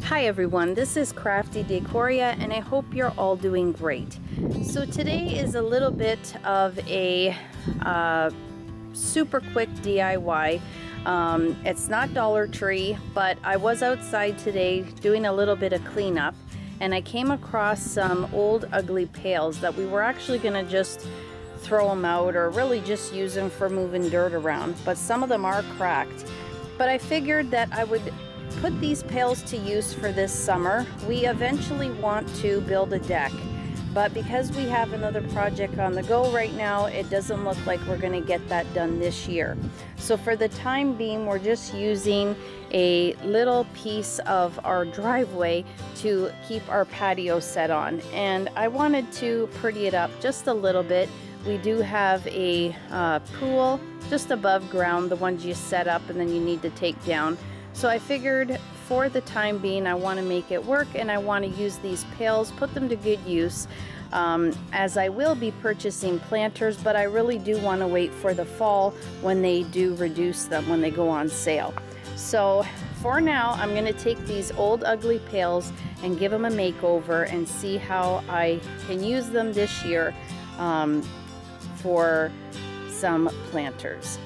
Hi everyone, this is Crafty Decoria and I hope you're all doing great. So today is a little bit of a super quick DIY. It's not Dollar Tree, but I was outside today doing a little bit of cleanup and I came across some old ugly pails that we were actually going to just throw them out or really just use them for moving dirt around, but some of them are cracked. But I figured that I would put these pails to use for this summer. We eventually want to build a deck, but because we have another project on the go right now, it doesn't look like we're going to get that done this year. So for the time being, we're just using a little piece of our driveway to keep our patio set on, and I wanted to pretty it up just a little bit. We do have a pool just above ground, the ones you set up and then you need to take down. So I figured for the time being I want to make it work, and I want to use these pails, put them to good use, as I will be purchasing planters, but I really do want to wait for the fall when they do reduce them, when they go on sale. So for now I'm going to take these old ugly pails and give them a makeover and see how I can use them this year for some planters.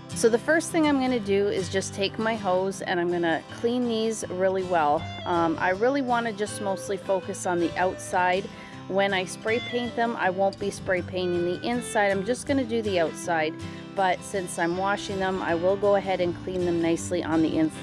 So the first thing I'm going to do is just take my hose and I'm going to clean these really well. I really want to just mostly focus on the outside. When I spray paint them, I won't be spray painting the inside. I'm just going to do the outside. But since I'm washing them, I will go ahead and clean them nicely on the inside.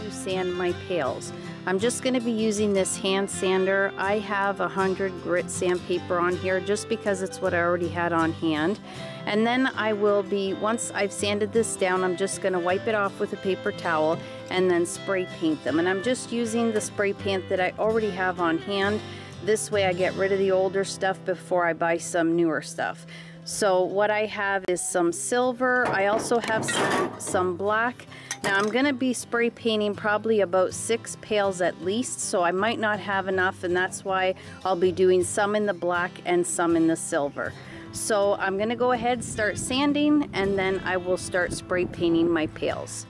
Sand my pails. I'm just going to be using this hand sander. I have 100 grit sandpaper on here just because it's what I already had on hand. And then I will be, once I've sanded this down, I'm just going to wipe it off with a paper towel and then spray paint them. And I'm just using the spray paint that I already have on hand. This way I get rid of the older stuff before I buy some newer stuff. So what I have is some silver. I also have some black. Now I'm going to be spray painting probably about 6 pails at least, so I might not have enough, and that's why I'll be doing some in the black and some in the silver. So I'm going to go ahead, start sanding, and then I will start spray painting my pails.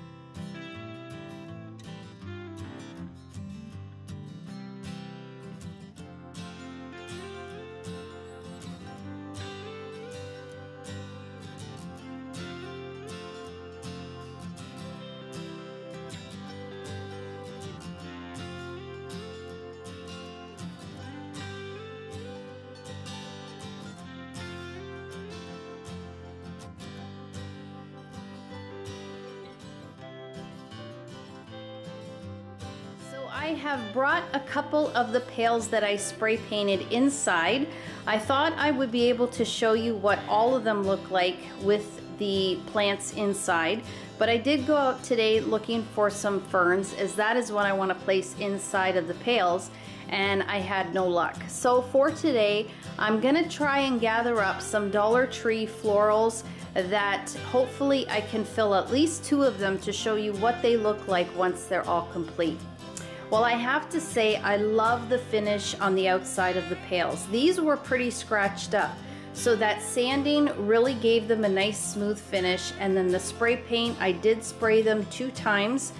I have brought a couple of the pails that I spray painted inside. I thought I would be able to show you what all of them look like with the plants inside, but I did go out today looking for some ferns, as that is what I want to place inside of the pails, and I had no luck. So for today I'm gonna try and gather up some Dollar Tree florals that hopefully I can fill at least 2 of them to show you what they look like once they're all complete. Well, I have to say I love the finish on the outside of the pails. These were pretty scratched up, so that sanding really gave them a nice smooth finish, and then the spray paint, I did spray them 2 times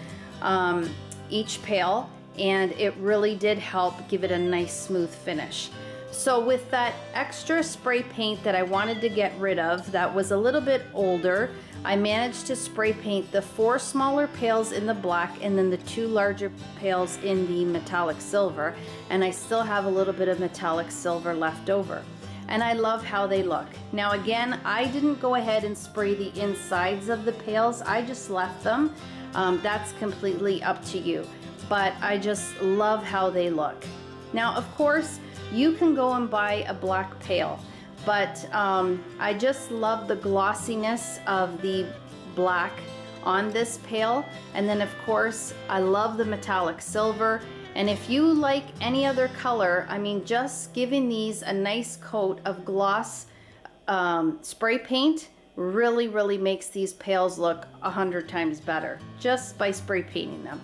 each pail, and it really did help give it a nice smooth finish. So with that extra spray paint that I wanted to get rid of that was a little bit older, I managed to spray paint the 4 smaller pails in the black and then the 2 larger pails in the metallic silver, and I still have a little bit of metallic silver left over. And I love how they look. Now again, I didn't go ahead and spray the insides of the pails, I just left them. That's completely up to you, but I just love how they look. Now of course, you can go and buy a black pail, but I just love the glossiness of the black on this pail. And then of course, I love the metallic silver. And if you like any other color, I mean, just giving these a nice coat of gloss spray paint really makes these pails look 100 times better just by spray painting them.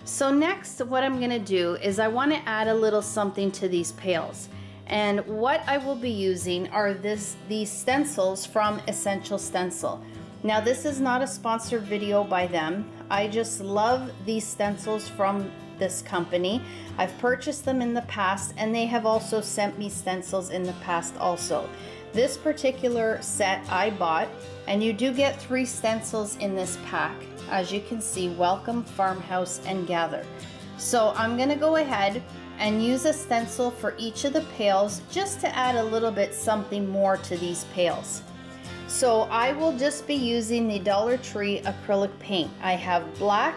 So next, what I'm gonna do is I wanna add a little something to these pails. And what I will be using are these stencils from Essential Stencil. Now this is not a sponsored video by them. I just love these stencils from this company. I've purchased them in the past, and they have also sent me stencils in the past also. This particular set I bought, and you do get 3 stencils in this pack. As you can see, Welcome, Farmhouse, and Gather. So I'm gonna go ahead and use a stencil for each of the pails just to add a little bit something more to these pails. So I will just be using the Dollar Tree acrylic paint. I have black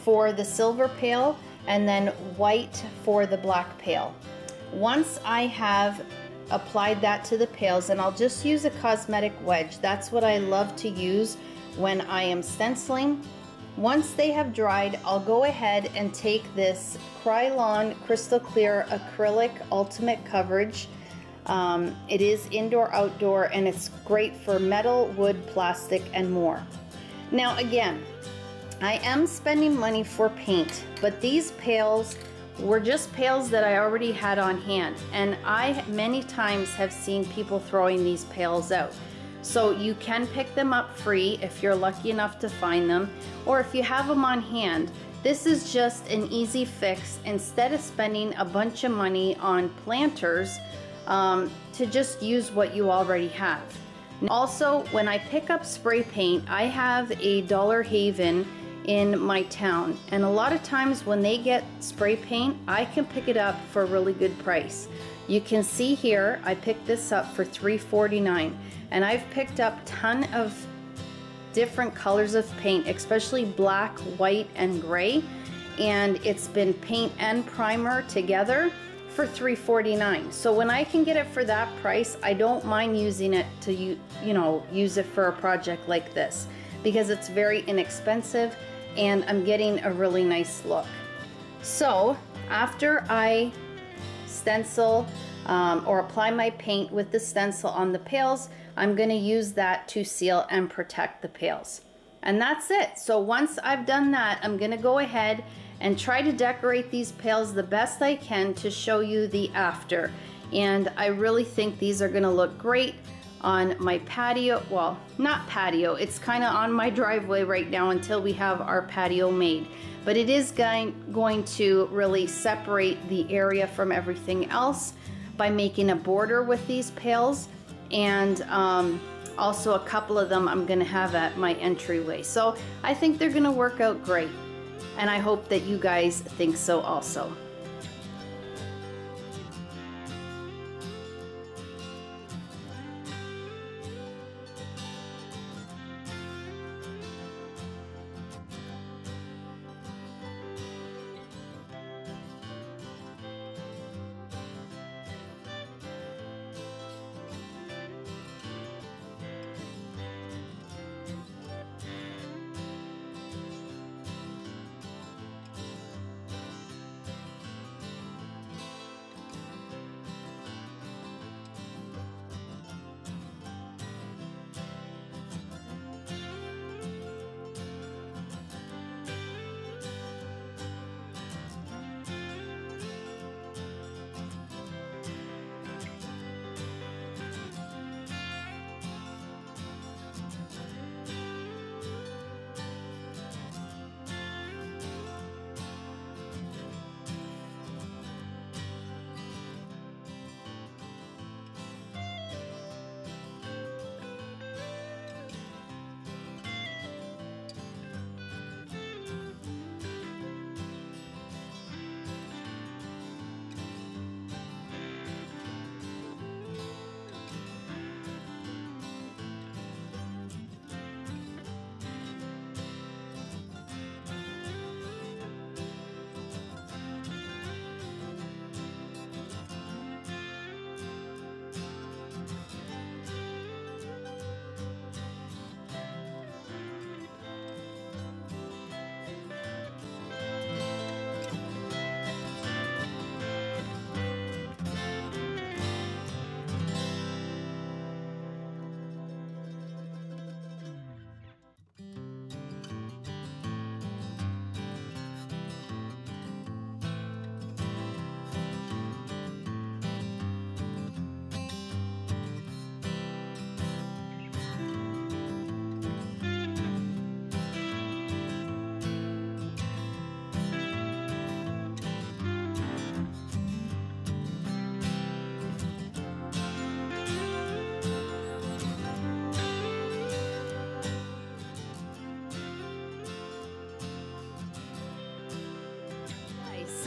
for the silver pail and then white for the black pail. Once I have applied that to the pails, and I'll just use a cosmetic wedge. That's what I love to use when I am stenciling. Once they have dried, I'll go ahead and take this Krylon Crystal Clear Acrylic Ultimate Coverage. It is indoor, outdoor, and it's great for metal, wood, plastic, and more. Now again, I am spending money for paint, but these pails were just pails that I already had on hand, and I many times have seen people throwing these pails out. So you can pick them up free if you're lucky enough to find them, or if you have them on hand. This is just an easy fix instead of spending a bunch of money on planters, to just use what you already have. Also, when I pick up spray paint, I have a Dollar Haven in my town, and a lot of times when they get spray paint, I can pick it up for a really good price. You can see here I picked this up for $3.49, and I've picked up a ton of different colors of paint, especially black, white, and gray, and it's been paint and primer together for $3.49. So when I can get it for that price, I don't mind using it to use it for a project like this, because it's very inexpensive and I'm getting a really nice look. So after I stencil or apply my paint with the stencil on the pails, I'm going to use that to seal and protect the pails. And that's it. So once I've done that, I'm going to go ahead and try to decorate these pails the best I can to show you the after. And I really think these are going to look great on my patio. Well, not patio, it's kind of on my driveway right now until we have our patio made. But it is going to really separate the area from everything else by making a border with these pails. And also a couple of them I'm going to have at my entryway. So I think they're going to work out great. And I hope that you guys think so also.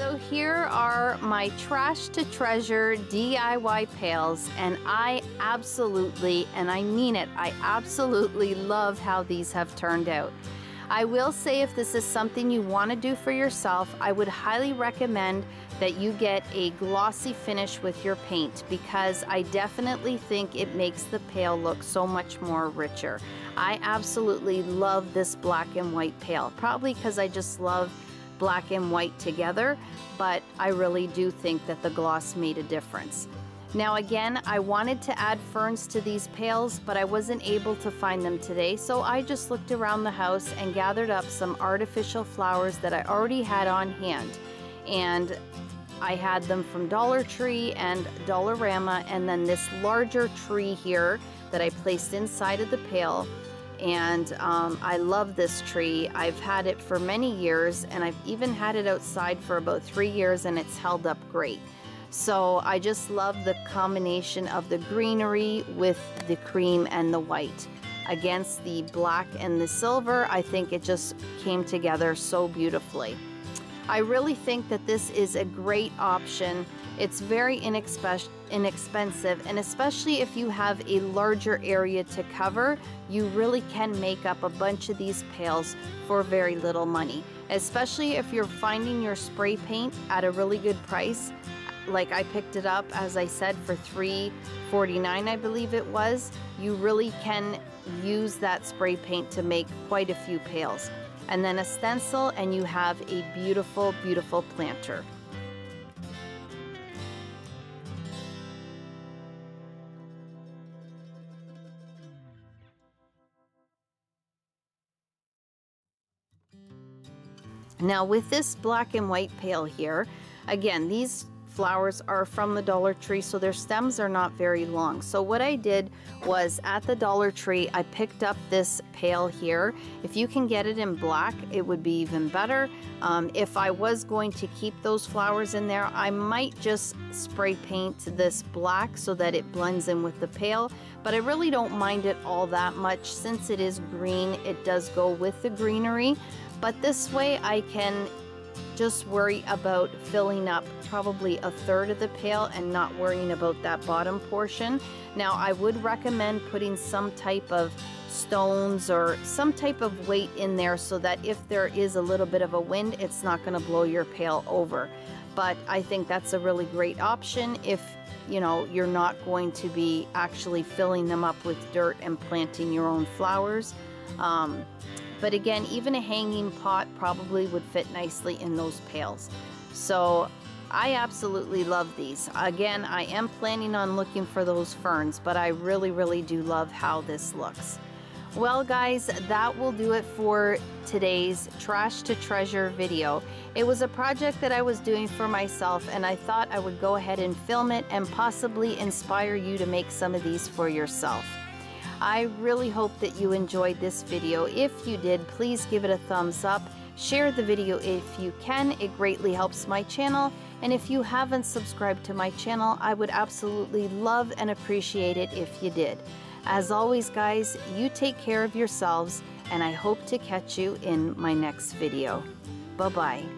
So here are my trash to treasure DIY pails, and I absolutely, and I mean it, I absolutely love how these have turned out. I will say, if this is something you want to do for yourself, I would highly recommend that you get a glossy finish with your paint, because I definitely think it makes the pail look so much more richer. I absolutely love this black and white pail, probably because I just love black and white together, but I really do think that the gloss made a difference. Now again, I wanted to add ferns to these pails, but I wasn't able to find them today, so I just looked around the house and gathered up some artificial flowers that I already had on hand. And I had them from Dollar Tree and Dollarama, and then this larger tree here that I placed inside of the pail. And I love this tree. I've had it for many years, and I've even had it outside for about 3 years, and it's held up great. So I just love the combination of the greenery with the cream and the white against the black and the silver. I think it just came together so beautifully. I really think that this is a great option. It's very inexpensive, and especially if you have a larger area to cover, you really can make up a bunch of these pails for very little money. Especially if you're finding your spray paint at a really good price. Like I picked it up, as I said, for $3.49, I believe it was. You really can use that spray paint to make quite a few pails. And then a stencil, and you have a beautiful, beautiful planter. Now with this black and white pail here, again, these flowers are from the Dollar Tree, so their stems are not very long. So what I did was, at the Dollar Tree, I picked up this pail here. If you can get it in black, it would be even better. If I was going to keep those flowers in there, I might just spray paint this black so that it blends in with the pail, but I really don't mind it all that much. Since it is green, it does go with the greenery, but this way I can just worry about filling up probably a third of the pail and not worrying about that bottom portion. Now I would recommend putting some type of stones or some type of weight in there, so that if there is a little bit of a wind, it's not going to blow your pail over. But I think that's a really great option if you know you're not going to be actually filling them up with dirt and planting your own flowers. But again, even a hanging pot probably would fit nicely in those pails. So I absolutely love these. Again, I am planning on looking for those ferns, but I really, really do love how this looks. Well guys, that will do it for today's Trash to Treasure video. It was a project that I was doing for myself, and I thought I would go ahead and film it and possibly inspire you to make some of these for yourself. I really hope that you enjoyed this video. If you did, please give it a thumbs up. Share the video if you can. It greatly helps my channel. And if you haven't subscribed to my channel, I would absolutely love and appreciate it if you did. As always, guys, you take care of yourselves, and I hope to catch you in my next video. Bye-bye.